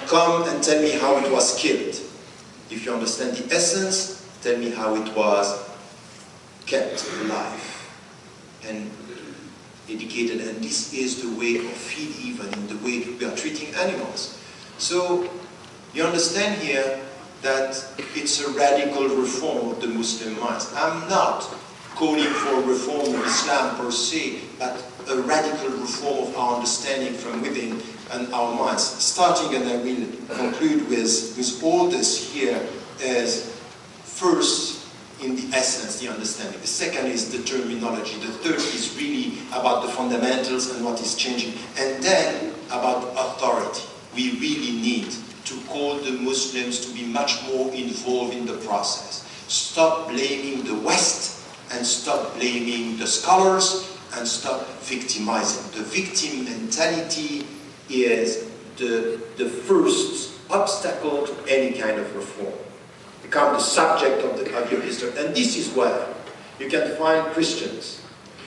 come and tell me how it was killed. If you understand the essence, tell me how it was kept alive and educated. And this is the way of feed, even in the way we are treating animals. So you understand here that it's a radical reform of the Muslim minds. I'm not calling for reform of Islam per se, but a radical reform of our understanding from within and our minds. Starting, and I will conclude with all this here, as first in the essence, the understanding. The second is the terminology. The third is really about the fundamentals and what is changing. And then about authority. We really need to call the Muslims to be much more involved in the process. Stop blaming the West and stop blaming the scholars and stop victimizing. The victim mentality is the first obstacle to any kind of reform. Become the subject of your history. And this is where you can find Christians,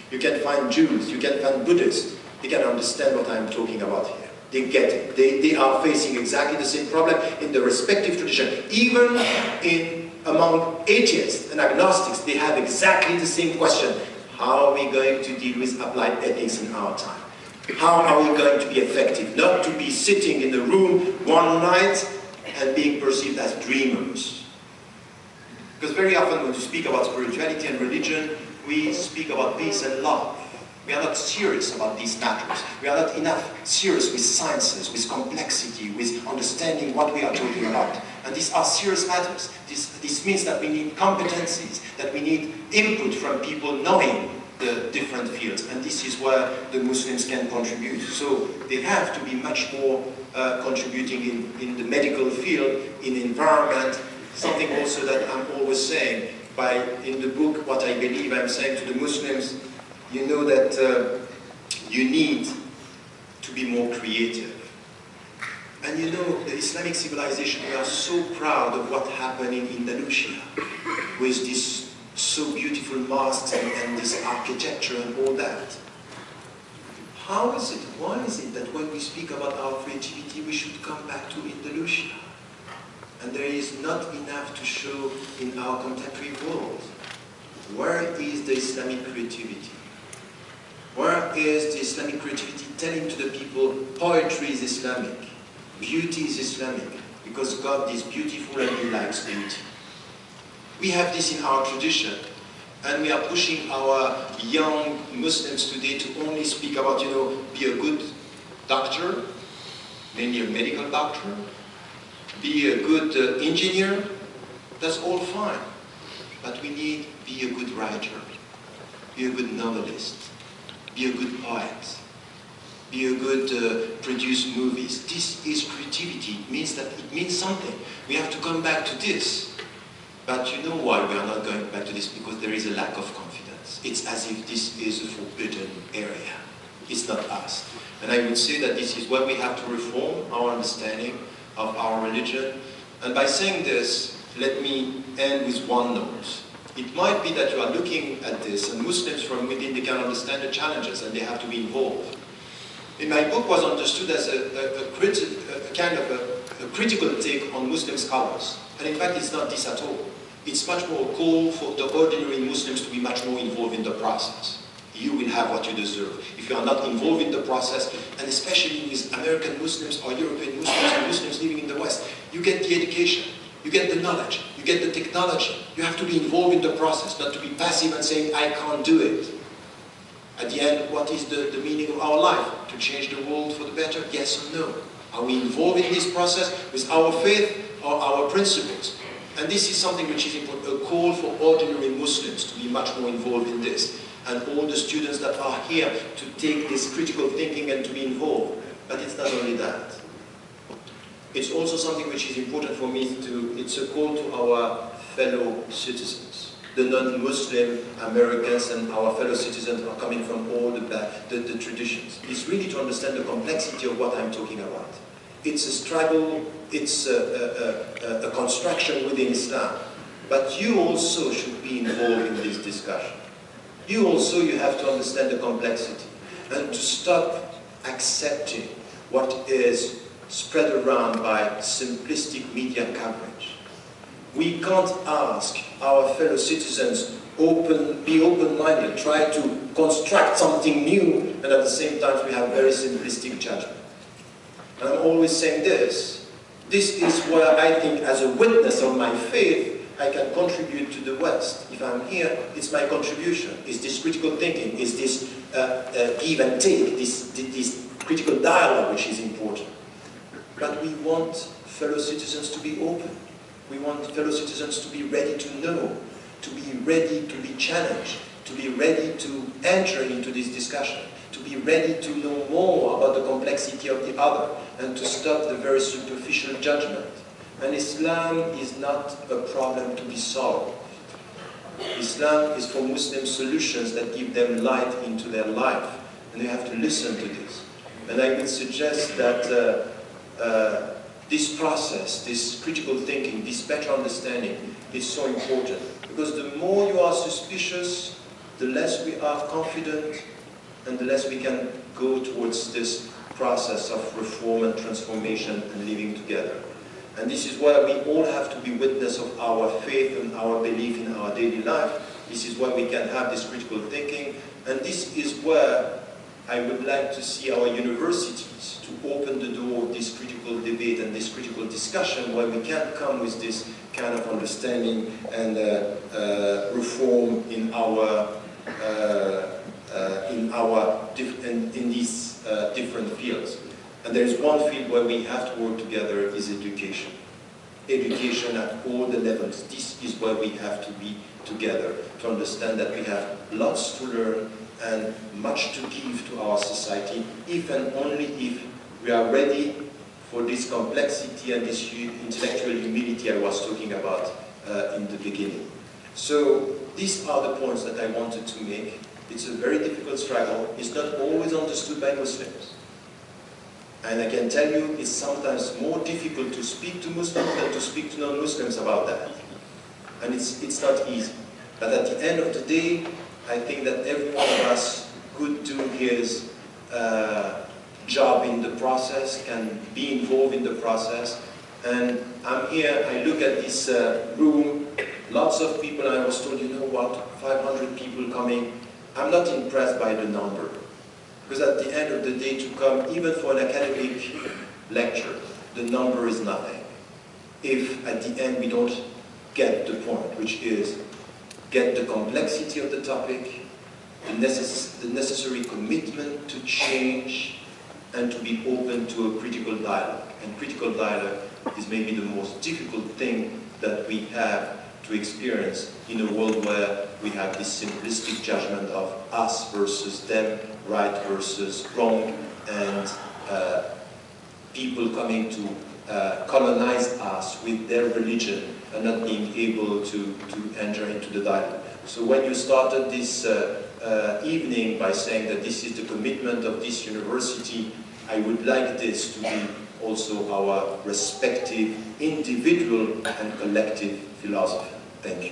you can find Jews, you can find Buddhists. They can understand what I'm talking about here. They get it. They are facing exactly the same problem in the respective tradition. Even among atheists and agnostics, they have exactly the same question. How are we going to deal with applied ethics in our time? How are we going to be effective? Not to be sitting in the room one night and being perceived as dreamers. Because very often when we speak about spirituality and religion, we speak about peace and love. We are not serious about these matters. We are not enough serious with sciences, with complexity, with understanding what we are talking about. And these are serious matters. This means that we need competencies, that we need input from people knowing the different fields. And this is where the Muslims can contribute. So they have to be much more contributing in the medical field, in environment. Something also that I'm always saying, in the book, what I believe I'm saying to the Muslims, you know that you need to be more creative. And you know, the Islamic civilization, we are so proud of what happened in Andalusia, with these so beautiful mosques and this architecture and all that. How is it, why is it that when we speak about our creativity, we should come back to Andalusia? And there is not enough to show in our contemporary world. Where is the Islamic creativity? Where is the Islamic creativity telling to the people, poetry is Islamic, beauty is Islamic, because God is beautiful and He likes beauty. We have this in our tradition, and we are pushing our young Muslims today to only speak about, you know, be a good doctor, mainly a medical doctor, be a good engineer. That's all fine. But we need be a good writer, be a good novelist, be a good poet, be a good produce movies. This is creativity. It means that it means something. We have to come back to this. But you know why we are not going back to this? Because there is a lack of confidence. It's as if this is a forbidden area. It's not us. And I would say that this is where we have to reform our understanding of our religion. And by saying this, let me end with one note. It might be that you are looking at this, and Muslims from within, they can understand the challenges and they have to be involved. In my book was understood as a kind of a critical take on Muslim scholars. And in fact, it's not this at all. It's much more a call for the ordinary Muslims to be much more involved in the process. You will have what you deserve. If you are not involved in the process, and especially with American Muslims or European Muslims or Muslims living in the West, you get the education, you get the knowledge, you get the technology. You have to be involved in the process, not to be passive and saying, I can't do it. At the end, what is the meaning of our life? To change the world for the better? Yes or no? Are we involved in this process with our faith or our principles? And this is something which is important, a call for ordinary Muslims to be much more involved in this. And all the students that are here to take this critical thinking and to be involved. But it's not only that. It's also something which is important for me it's a call to our fellow citizens. The non-Muslim Americans and our fellow citizens are coming from all the traditions. It's really to understand the complexity of what I'm talking about. It's a struggle, it's a construction within Islam. But you also should be involved in this discussion. You have to understand the complexity and to stop accepting what is spread around by simplistic media coverage. We can't ask our fellow citizens be open-minded, try to construct something new, and at the same time we have very simplistic judgment. And I'm always saying this is where I think as a witness of my faith, I can contribute to the West. If I'm here, it's my contribution. It's this critical thinking, it's this give and take, this critical dialogue which is important. But we want fellow citizens to be open. We want fellow citizens to be ready to know, to be ready to be challenged, to be ready to enter into this discussion, to be ready to know more about the complexity of the other, and to stop the very superficial judgment. And Islam is not a problem to be solved. Islam is for Muslims solutions that give them light into their life, and they have to listen to this. And I would suggest that this process, this critical thinking, this better understanding is so important, because the more you are suspicious, the less we are confident, and the less we can go towards this process of reform and transformation and living together. And this is where we all have to be witness of our faith and our belief in our daily life. This is where we can have this critical thinking, and this is where I would like to see our universities to open the door of this critical debate and this critical discussion, where we can come with this kind of understanding and reform in these different fields. And there is one field where we have to work together, is education. Education at all the levels. This is where we have to be together, to understand that we have lots to learn and much to give to our society, if and only if we are ready for this complexity and this intellectual humility I was talking about in the beginning. So these are the points that I wanted to make. It's a very difficult struggle. It's not always understood by Muslims. And I can tell you, it's sometimes more difficult to speak to Muslims than to speak to non-Muslims about that. And it's not easy. But at the end of the day, I think that every one of us could do his job in the process, can be involved in the process. And I'm here, I look at this room, lots of people, and I was told, you know what, 500 people coming. I'm not impressed by the number. Because at the end of the day, to come, even for an academic lecture, the number is nothing. If at the end we don't get the point, which is get the complexity of the topic, the necessary commitment to change, and to be open to a critical dialogue. And critical dialogue is maybe the most difficult thing that we have to experience in a world where we have this simplistic judgment of us versus them, right versus wrong, and people coming to colonize us with their religion and not being able to enter into the dialogue. So when you started this evening by saying that this is the commitment of this university, I would like this to be also our respective individual and collective philosophy. Thank you.